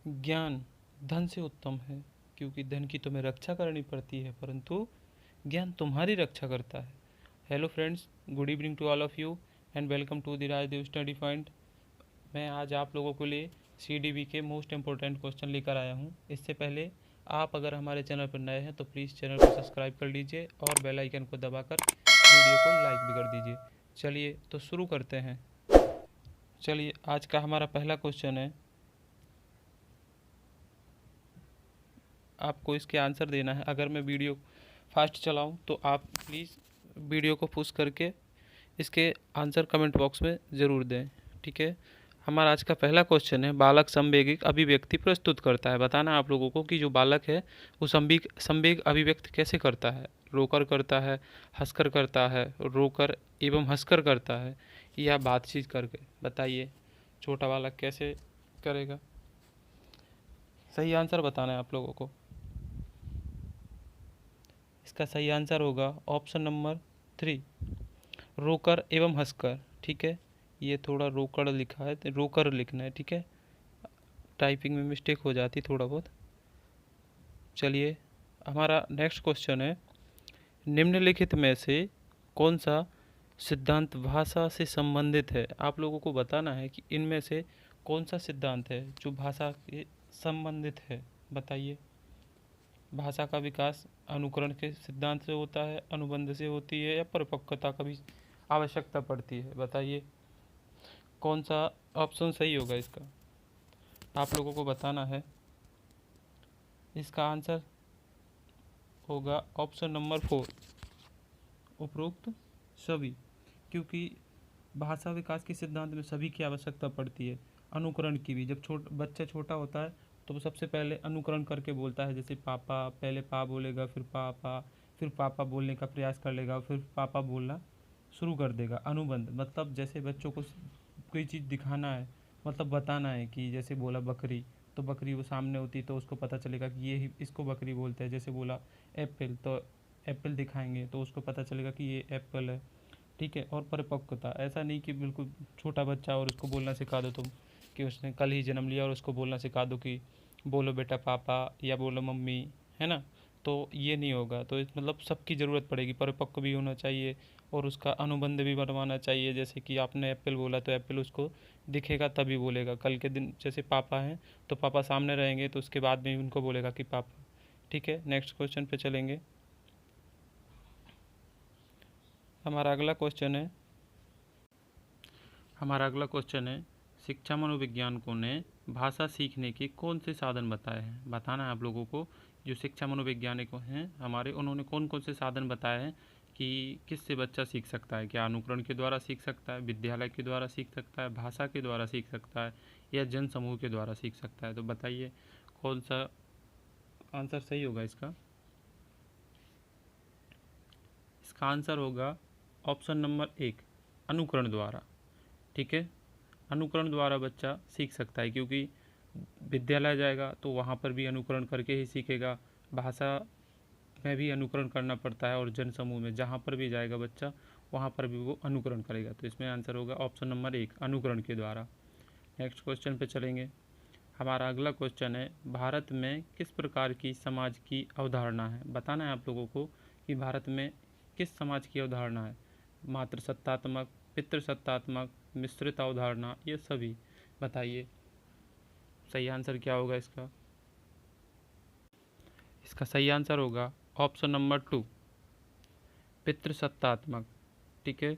ज्ञान धन से उत्तम है, क्योंकि धन की तुम्हें रक्षा करनी पड़ती है परंतु ज्ञान तुम्हारी रक्षा करता है। Hello friends, good evening to all of you and welcome to the Rajdev study point. मैं आज आप लोगों के लिए CDB के मोस्ट इम्पोर्टेंट क्वेश्चन लेकर आया हूं। इससे पहले आप अगर हमारे चैनल पर नए हैं तो प्लीज़ चैनल को सब्सक्राइब कर लीजिए और बेल आइकन को दबाकर वीडियो को लाइक भी कर दीजिए। चलिए तो शुरू करते हैं। चलिए, आज का हमारा पहला क्वेश्चन है, आपको इसके आंसर देना है। अगर मैं वीडियो फास्ट चलाऊं तो आप प्लीज़ वीडियो को पुश करके इसके आंसर कमेंट बॉक्स में ज़रूर दें, ठीक है। हमारा आज का पहला क्वेश्चन है, बालक संवेगिक अभिव्यक्ति प्रस्तुत करता है। बताना है आप लोगों को कि जो बालक है वो संवेग अभिव्यक्त कैसे करता है। रोकर करता है, हंसकर करता है, रोकर एवं हंसकर करता है, या बातचीत करके। बताइए छोटा बालक कैसे करेगा। सही आंसर बताना है आप लोगों को। इसका सही आंसर होगा ऑप्शन नंबर 3, रोकर एवं हंसकर, ठीक है। ये थोड़ा रोकर लिखा है तो रोकर लिखना है, ठीक है। टाइपिंग में मिस्टेक हो जाती थोड़ा बहुत। चलिए, हमारा नेक्स्ट क्वेश्चन है, निम्नलिखित में से कौन सा सिद्धांत भाषा से संबंधित है। आप लोगों को बताना है कि इनमें से कौन सा सिद्धांत है जो भाषा के संबंधित है। बताइए। भाषा का विकास अनुकरण के सिद्धांत से होता है, अनुबंध से होती है, या परिपक्वता का भी आवश्यकता पड़ती है। बताइए कौन सा ऑप्शन सही होगा इसका, आप लोगों को बताना है। इसका आंसर होगा ऑप्शन नंबर 4, उपरोक्त सभी, क्योंकि भाषा विकास के सिद्धांत में सभी की आवश्यकता पड़ती है, अनुकरण की भी। जब बच्चा छोटा होता है तो वो सबसे पहले अनुकरण करके बोलता है, जैसे पापा, पहले पा बोलेगा, फिर पापा, फिर पापा बोलने का प्रयास कर लेगा, फिर पापा बोलना शुरू कर देगा। अनुबंध मतलब जैसे बच्चों को कोई चीज़ दिखाना है, मतलब बताना है कि जैसे बोला बकरी, तो बकरी वो सामने होती तो उसको पता चलेगा कि ये ही इसको बकरी बोलते हैं। जैसे बोला एप्पल, तो एप्पल दिखाएंगे तो उसको पता चलेगा कि ये एप्पल है, ठीक है। और परिपक्वता, ऐसा नहीं कि बिल्कुल छोटा बच्चा और उसको बोलना सिखा दो तुम, कि उसने कल ही जन्म लिया और उसको बोलना सिखा दो कि बोलो बेटा पापा या बोलो मम्मी, है ना। तो ये नहीं होगा। तो मतलब सबकी ज़रूरत पड़ेगी, परिपक्व भी होना चाहिए और उसका अनुबंध भी बनवाना चाहिए। जैसे कि आपने एप्पल बोला तो एप्पल उसको दिखेगा तभी बोलेगा। कल के दिन जैसे पापा हैं तो पापा सामने रहेंगे तो उसके बाद में उनको बोलेगा कि पापा, ठीक है। नेक्स्ट क्वेश्चन पे चलेंगे। हमारा अगला क्वेश्चन है, शिक्षा मनोवैज्ञानिकों ने भाषा सीखने के कौन से साधन बताए हैं। बताना है आप लोगों को। जो शिक्षा मनोवैज्ञानिक हैं हमारे, उन्होंने कौन कौन से साधन बताए हैं कि किससे बच्चा सीख सकता है। क्या अनुकरण के द्वारा सीख सकता है, विद्यालय के द्वारा सीख सकता है, भाषा के द्वारा सीख सकता है, या जन समूह के द्वारा सीख सकता है। तो बताइए कौन सा आंसर सही होगा इसका। इसका आंसर होगा ऑप्शन नंबर 1, अनुकरण द्वारा, ठीक है। अनुकरण द्वारा बच्चा सीख सकता है, क्योंकि विद्यालय जाएगा तो वहाँ पर भी अनुकरण करके ही सीखेगा। भाषा में भी अनुकरण करना पड़ता है, और जन समूह में जहाँ पर भी जाएगा बच्चा वहाँ पर भी वो अनुकरण करेगा। तो इसमें आंसर होगा ऑप्शन नंबर 1, अनुकरण के द्वारा। नेक्स्ट क्वेश्चन पे चलेंगे। हमारा अगला क्वेश्चन है, भारत में किस प्रकार की समाज की अवधारणा है। बताना है आप लोगों को कि भारत में किस समाज की अवधारणा है। मातृसत्तात्मक, पितृसत्तात्मक, मिश्रित अवधारणा, ये सभी। बताइए सही आंसर क्या होगा इसका। इसका सही आंसर होगा ऑप्शन नंबर 2, पितृसत्तात्मक, ठीक है।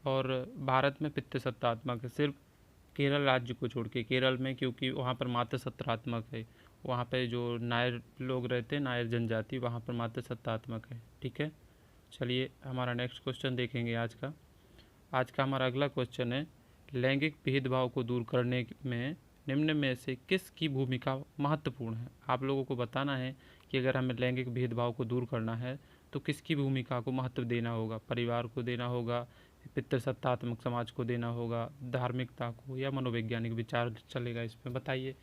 और भारत में पितृसत्तात्मक है सिर्फ केरल राज्य को छोड़ के। केरल में क्योंकि वहाँ पर मातृसत्तात्मक है, वहाँ पे जो नायर लोग रहते हैं, नायर जनजाति, वहाँ पर मातृसत्तात्मक है, ठीक है। चलिए हमारा नेक्स्ट क्वेश्चन देखेंगे आज का हमारा अगला क्वेश्चन है, लैंगिक भेदभाव को दूर करने में निम्न में से किसकी भूमिका महत्वपूर्ण है। आप लोगों को बताना है कि अगर हमें लैंगिक भेदभाव को दूर करना है तो किसकी भूमिका को महत्व देना होगा। परिवार को देना होगा, पितृसत्तात्मक समाज को देना होगा, धार्मिकता को, या मनोवैज्ञानिक विचार चलेगा इसमें। बताइए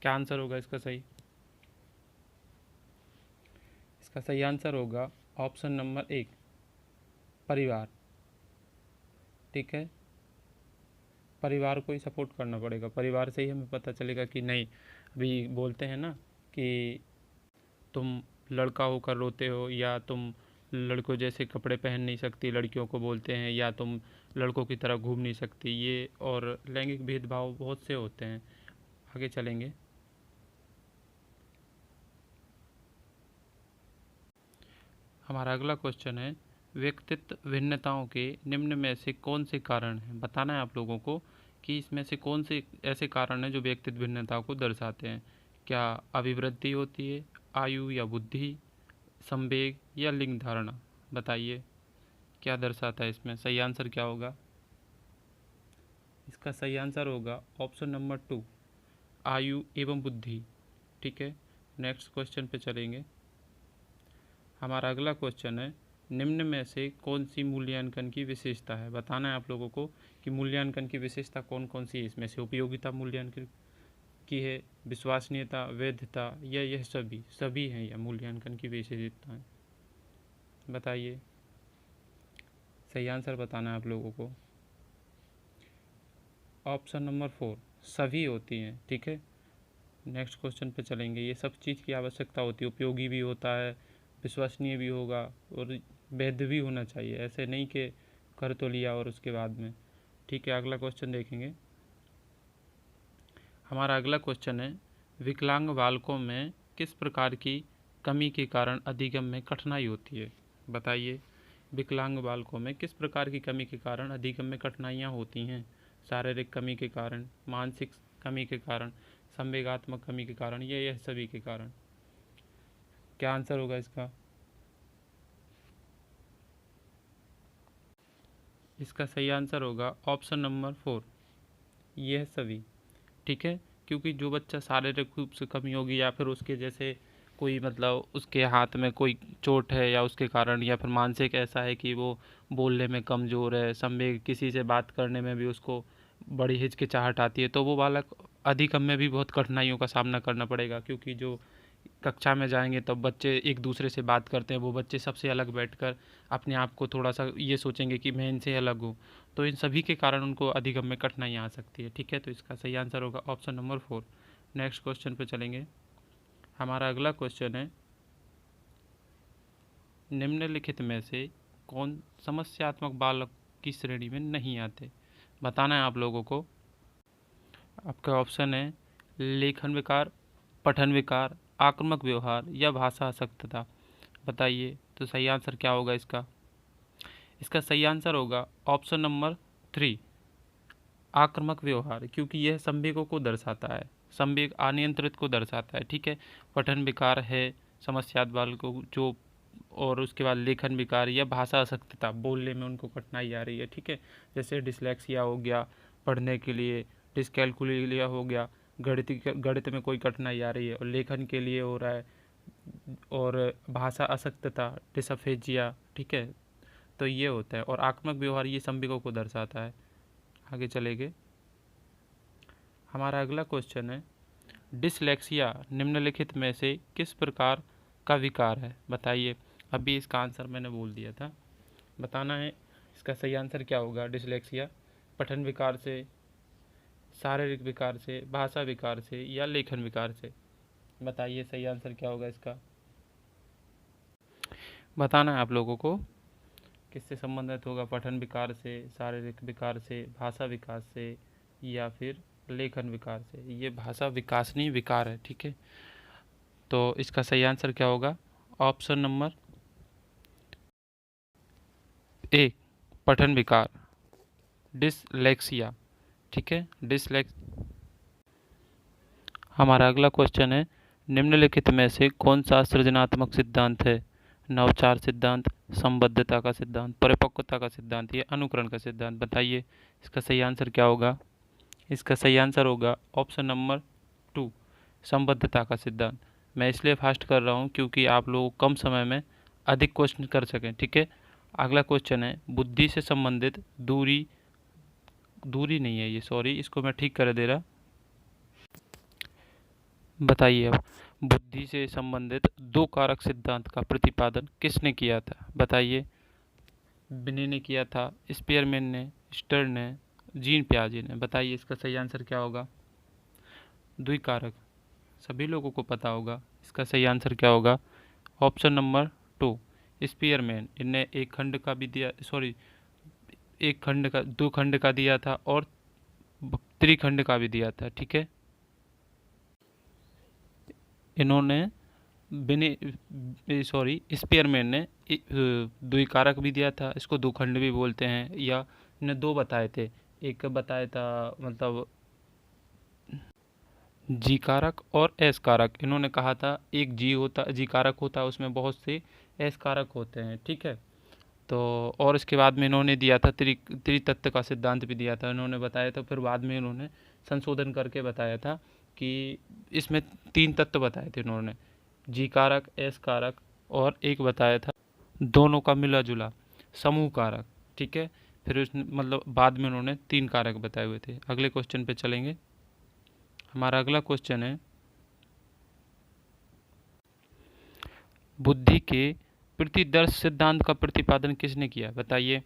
क्या आंसर होगा इसका सही। इसका सही आंसर होगा ऑप्शन नंबर 1, परिवार, ठीक है। परिवार को ही सपोर्ट करना पड़ेगा, परिवार से ही हमें पता चलेगा कि नहीं, अभी बोलते हैं ना कि तुम लड़का होकर रोते हो, या तुम लड़कों जैसे कपड़े पहन नहीं सकती, लड़कियों को बोलते हैं, या तुम लड़कों की तरह घूम नहीं सकती। ये और लैंगिक भेदभाव बहुत से होते हैं। आगे चलेंगे। हमारा अगला क्वेश्चन है, व्यक्तित्व भिन्नताओं के निम्न में से कौन से कारण हैं। बताना है आप लोगों को कि इसमें से कौन से ऐसे कारण हैं जो व्यक्तित्व भिन्नताओं को दर्शाते हैं। क्या अभिवृद्धि होती है, आयु या बुद्धि, संवेग या लिंग धारणा। बताइए क्या दर्शाता है इसमें। सही आंसर क्या होगा? इसका सही आंसर होगा ऑप्शन नंबर 2, आयु एवं बुद्धि। ठीक है, नेक्स्ट क्वेश्चन पे चलेंगे। हमारा अगला क्वेश्चन है, निम्न में से कौन सी मूल्यांकन की विशेषता है। बताना है आप लोगों को कि मूल्यांकन की विशेषता कौन कौन सी है। इसमें से उपयोगिता मूल्यांकन की है, विश्वसनीयता, वैधता, या यह सभी सभी हैं या मूल्यांकन की विशेषताएं। बताइए, सही आंसर बताना है आप लोगों को। ऑप्शन नंबर 4 सभी होती हैं। ठीक है, नेक्स्ट क्वेश्चन पे चलेंगे। ये सब चीज़ की आवश्यकता होती है, उपयोगी भी होता है, विश्वसनीय भी होगा और वैध भी होना चाहिए। ऐसे नहीं कि कर तो लिया और उसके बाद में। ठीक है, अगला क्वेश्चन देखेंगे। हमारा अगला क्वेश्चन है, विकलांग बालकों में किस प्रकार की कमी के कारण अधिगम में कठिनाई होती है। बताइए, विकलांग बालकों में किस प्रकार की कमी के कारण अधिगम में कठिनाइयाँ होती हैं। शारीरिक कमी के कारण, मानसिक कमी के कारण, संवेगात्मक कमी के कारण, या यह सभी के कारण। क्या आंसर होगा इसका? इसका सही आंसर होगा ऑप्शन नंबर 4, यह सभी। ठीक है, क्योंकि जो बच्चा शारीरिक रूप से कमी होगी, या फिर उसके जैसे कोई मतलब उसके हाथ में कोई चोट है, या उसके कारण, या फिर मानसिक ऐसा है कि वो बोलने में कमज़ोर है, संवेग किसी से बात करने में भी उसको बड़ी हिचकिचाहट आती है, तो वो बालक अधिगम में भी बहुत कठिनाइयों का सामना करना पड़ेगा। क्योंकि जो कक्षा में जाएंगे तब बच्चे एक दूसरे से बात करते हैं, वो बच्चे सबसे अलग बैठकर अपने आप को थोड़ा सा ये सोचेंगे कि मैं इनसे अलग हूँ। तो इन सभी के कारण उनको अधिगम में कठिनाइयाँ आ सकती है। ठीक है, तो इसका सही आंसर होगा ऑप्शन नंबर 4। नेक्स्ट क्वेश्चन पे चलेंगे। हमारा अगला क्वेश्चन है, निम्नलिखित में से कौन समस्यात्मक बालक की श्रेणी में नहीं आते। बताना है आप लोगों को। आपका ऑप्शन है लेखन विकार, पठन विकार, आक्रामक व्यवहार, या भाषा अशक्तता। बताइए, तो सही आंसर क्या होगा इसका? इसका सही आंसर होगा ऑप्शन नंबर 3, आक्रामक व्यवहार। क्योंकि यह संवेगों को दर्शाता है, संवेग अनियंत्रित को दर्शाता है। ठीक है, पठन विकार है समस्यात बालकों को जो, और उसके बाद लेखन विकार या भाषा अशक्तता, बोलने में उनको कठिनाई आ रही है। ठीक है, जैसे डिसलेक्सिया हो गया पढ़ने के लिए, डिसकैलकुलिया हो गया गणित में कोई कठिनाई आ रही है, और लेखन के लिए हो रहा है, और भाषा अशक्तता डिसअफेजिया। ठीक है, तो ये होता है। और आक्रामक व्यवहार ये संवेगों को दर्शाता है। आगे चलेंगे। हमारा अगला क्वेश्चन है, डिसलेक्सिया निम्नलिखित में से किस प्रकार का विकार है। बताइए, अभी इसका आंसर मैंने बोल दिया था, बताना है इसका सही आंसर क्या होगा। डिसलेक्सिया पठन विकार से, शारीरिक विकार से, भाषा विकार से, या लेखन विकार से। बताइए सही आंसर क्या होगा इसका। बताना है आप लोगों को किससे संबंधित होगा, पठन विकार से, शारीरिक विकार से, भाषा विकास से, या फिर लेखन विकार से। ये भाषा विकास नहीं विकार है। ठीक है, तो इसका सही आंसर क्या होगा? ऑप्शन नंबर ए, पठन विकार, डिसलेक्सिया। ठीक है, डिसलेक्स। हमारा अगला क्वेश्चन है, निम्नलिखित में से कौन सा सृजनात्मक सिद्धांत है। नवाचार सिद्धांत, संबद्धता का सिद्धांत, परिपक्वता का सिद्धांत, या अनुकरण का सिद्धांत। बताइए इसका सही आंसर क्या होगा। इसका सही आंसर होगा ऑप्शन नंबर 2, संबद्धता का सिद्धांत। मैं इसलिए फास्ट कर रहा हूँ क्योंकि आप लोग कम समय में अधिक क्वेश्चन कर सकें। ठीक है, अगला क्वेश्चन है, बुद्धि से संबंधित दूरी, दूरी नहीं है ये, सॉरी, इसको मैं ठीक कर दे रहा। बताइए अब, बुद्धि से संबंधित दो कारक सिद्धांत का प्रतिपादन किसने किया था। बताइए, बिने ने किया था, स्पेयरमैन ने, स्टर्न ने, जीन पियाजे ने। बताइए इसका सही आंसर क्या होगा। द्विकारक, सभी लोगों को पता होगा। इसका सही आंसर क्या होगा? Option number 2, Spearman. इनने एक खंड का भी दिया, सॉरी, एक खंड का, दो खंड का दिया था और त्रिखंड का भी दिया था। ठीक है, इन्होंने स्पीयरमैन ने द्विकारक भी दिया था, इसको दो खंड भी बोलते हैं, या इन्होंने दो बताए थे। एक बताया था मतलब जी कारक और एस कारक। इन्होंने कहा था एक जी कारक होता है, उसमें बहुत से एस कारक होते हैं। ठीक है, तो और इसके बाद में इन्होंने दिया था त्रितत्व का सिद्धांत भी दिया था, इन्होंने बताया था। फिर बाद में इन्होंने संशोधन करके बताया था कि इसमें तीन तत्व बताए थे इन्होंने, जी कारक, एस कारक, और एक बताया था दोनों का मिला जुला समूह कारक। ठीक है, फिर उस मतलब बाद में उन्होंने तीन कारक बताए हुए थे। अगले क्वेश्चन पे चलेंगे। हमारा अगला क्वेश्चन है, बुद्धि के प्रतिदर्श सिद्धांत का प्रतिपादन किसने किया? बताइए।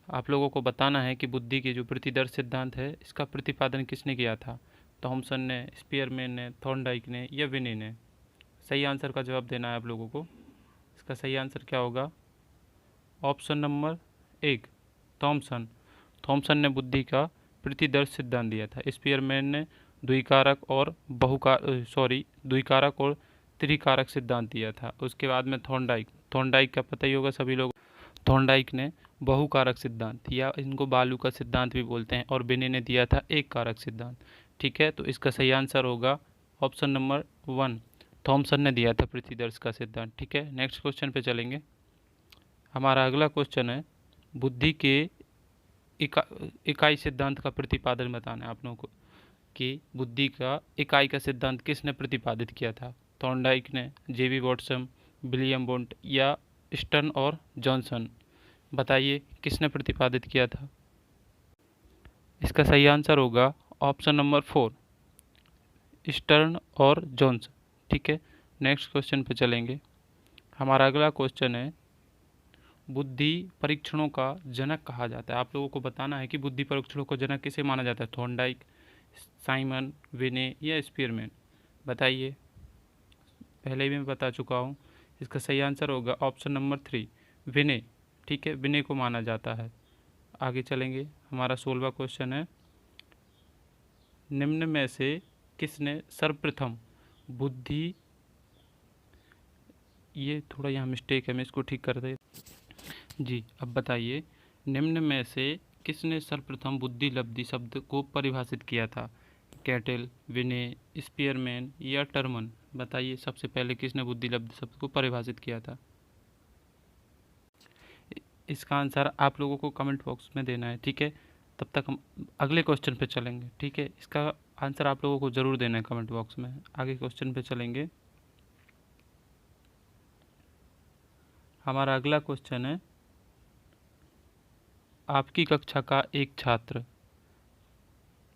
आप लोगों को बताना है कि बुद्धि के जो प्रतिदर्श सिद्धांत है, इसका प्रतिपादन किसने किया था? थॉमसन ने, स्पीयरमैन ने, थॉर्नडाइक ने, या विने ने? सही आंसर का जवाब देना है आप लोगों को। इसका सही आंसर क्या होगा? Option number 1, Thompson. थॉमसन ने बुद्धि का प्रतिदर्श सिद्धांत दिया था। स्पीयरमैन ने द्विकारक और द्विकारक और त्रिकारक सिद्धांत दिया था। उसके बाद में थॉर्नडाइक, थॉर्नडाइक का पता ही होगा सभी लोग। थॉर्नडाइक ने बहुकारक सिद्धांत, या इनको बालू का सिद्धांत भी बोलते हैं, और बिने ने दिया था एक कारक सिद्धांत। ठीक है, तो इसका सही आंसर होगा ऑप्शन नंबर 1, थॉमसन ने दिया था प्रतिदर्श का सिद्धांत। ठीक है, नेक्स्ट क्वेश्चन पे चलेंगे। हमारा अगला क्वेश्चन है, बुद्धि के इकाई सिद्धांत का प्रतिपादन बताना है आप लोगों को कि बुद्धि का इकाई का सिद्धांत किसने प्रतिपादित किया था? थॉर्नडाइक ने, जेबी वॉटसन, विलियम बोन्ट, या स्टर्न और जॉनसन? बताइए किसने प्रतिपादित किया था? इसका सही आंसर होगा ऑप्शन नंबर 4, स्टर्न और जॉनसन। ठीक है, नेक्स्ट क्वेश्चन पे चलेंगे। हमारा अगला क्वेश्चन है, बुद्धि परीक्षणों का जनक कहा जाता है। आप लोगों को बताना है कि बुद्धि परीक्षणों को जनक किसे माना जाता है? थॉर्नडाइक, साइमन, विने, या स्पीयरमैन? बताइए। पहले भी मैं बता चुका हूँ। इसका सही आंसर होगा ऑप्शन नंबर 3, विने। ठीक है, विने को माना जाता है। आगे चलेंगे। हमारा 16वां क्वेश्चन है, निम्न में से किसने सर्वप्रथम बुद्धि, ये थोड़ा यहाँ मिस्टेक है, मैं इसको ठीक कर दे जी। अब बताइए, निम्न में से किसने सर्वप्रथम बुद्धि लब्धि शब्द को परिभाषित किया था? कैटल, विने, स्पीयरमैन, या टर्मन? बताइए, सबसे पहले किसने बुद्धि लब्धि शब्द को परिभाषित किया था? इसका आंसर आप लोगों को कमेंट बॉक्स में देना है। ठीक है, तब तक हम अगले क्वेश्चन पे चलेंगे। ठीक है, इसका आंसर आप लोगों को ज़रूर देना है कमेंट बॉक्स में। आगे क्वेश्चन पे चलेंगे। हमारा अगला क्वेश्चन है, आपकी कक्षा का एक छात्र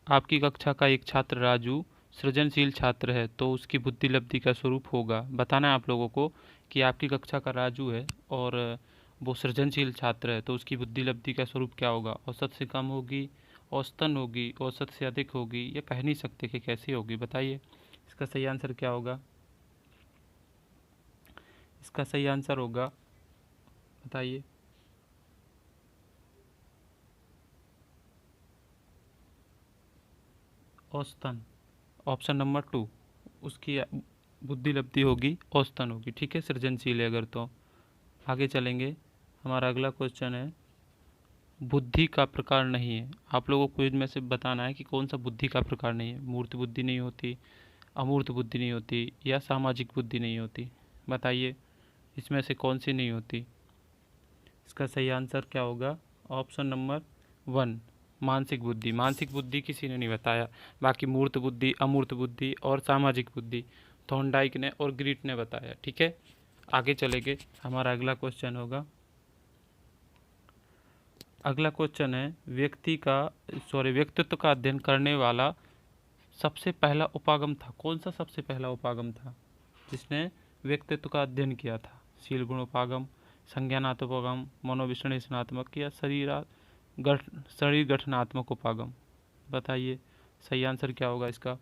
आपकी कक्षा का एक छात्र राजू सृजनशील छात्र है, तो उसकी बुद्धि लब्धि का स्वरूप होगा। बताना है आप लोगों को कि आपकी कक्षा का राजू है और वो सृजनशील छात्र है, तो उसकी बुद्धि लब्धि का स्वरूप क्या होगा? औसत से कम होगी, औसतन होगी, औसत से अधिक होगी, या कह नहीं सकते कि कैसी होगी? बताइए, इसका सही आंसर क्या होगा? इसका सही आंसर होगा, बताइए। औसतन, ऑप्शन नंबर 2, उसकी बुद्धि लब्धि होगी, औसतन होगी। ठीक है, सृजनशील है अगर तो। आगे चलेंगे। हमारा अगला क्वेश्चन है, बुद्धि का प्रकार नहीं है। आप लोगों को इनमें से बताना है कि कौन सा बुद्धि का प्रकार नहीं है। मूर्त बुद्धि नहीं होती, अमूर्त बुद्धि नहीं होती, या सामाजिक बुद्धि नहीं होती? बताइए, इसमें से कौन सी नहीं होती? इसका सही आंसर क्या होगा? ऑप्शन नंबर 1, मानसिक बुद्धि। मानसिक बुद्धि किसी ने नहीं बताया, बाकी मूर्त बुद्धि, अमूर्त बुद्धि और सामाजिक बुद्धि थॉर्नडाइक ने और ग्रीट ने बताया। ठीक है, आगे चलेंगे। हमारा अगला क्वेश्चन होगा, अगला क्वेश्चन है, व्यक्तित्व का अध्ययन करने वाला सबसे पहला उपागम था। कौन सा सबसे पहला उपागम था जिसने व्यक्तित्व का अध्ययन किया था? शील गुण उपागम, संज्ञानात्मक, मनोविश्लेषणात्मक, या शरीर गठनात्मक उपागम? बताइए, सही आंसर क्या होगा इसका?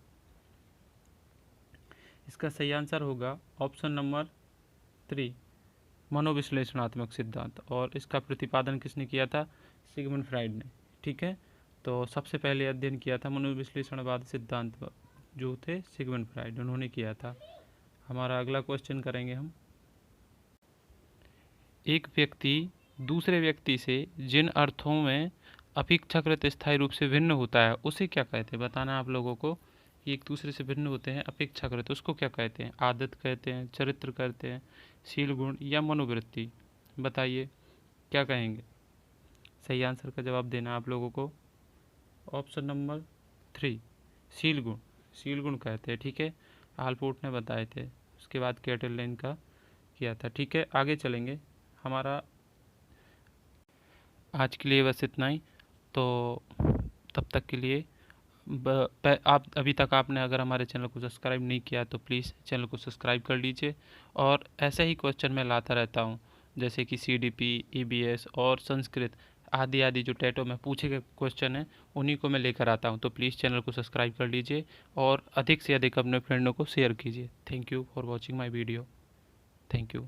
इसका सही आंसर होगा ऑप्शन नंबर 3, मनोविश्लेषणात्मक सिद्धांत। और इसका प्रतिपादन किसने किया था? सिगमंड फ्राइड ने। ठीक है, तो सबसे पहले अध्ययन किया था मनोविश्लेषणवाद सिद्धांत जो थे सिगमंड फ्राइड, उन्होंने किया था। हमारा अगला क्वेश्चन करेंगे हम। एक व्यक्ति दूसरे व्यक्ति से जिन अर्थों में अपेक्षाकृत स्थायी रूप से भिन्न होता है उसे क्या कहते हैं? बताना आप लोगों को कि एक दूसरे से भिन्न होते हैं अपेक्षाकृत, उसको क्या कहते हैं? आदत कहते हैं, चरित्र कहते हैं, शील गुण या मनोवृत्ति? बताइए क्या कहेंगे? सही आंसर का जवाब देना आप लोगों को ऑप्शन नंबर 3, शील गुण। शील गुण कहते हैं। ठीक है, आलपोर्ट ने बताए थे, उसके बाद कैटरलेन का किया था। ठीक है, आगे चलेंगे। हमारा आज के लिए बस इतना ही। तो तब तक के लिए आप अभी तक आपने अगर हमारे चैनल को सब्सक्राइब नहीं किया तो प्लीज़ चैनल को सब्सक्राइब कर लीजिए। और ऐसे ही क्वेश्चन मैं लाता रहता हूँ, जैसे कि CDP, EBS और संस्कृत आदि आदि जो टेटो में पूछे गए क्वेश्चन हैं उन्हीं को मैं लेकर आता हूँ। तो प्लीज़ चैनल को सब्सक्राइब कर लीजिए और अधिक से अधिक अपने फ्रेंडों को शेयर कीजिए। Thank you for watching my video. Thank you.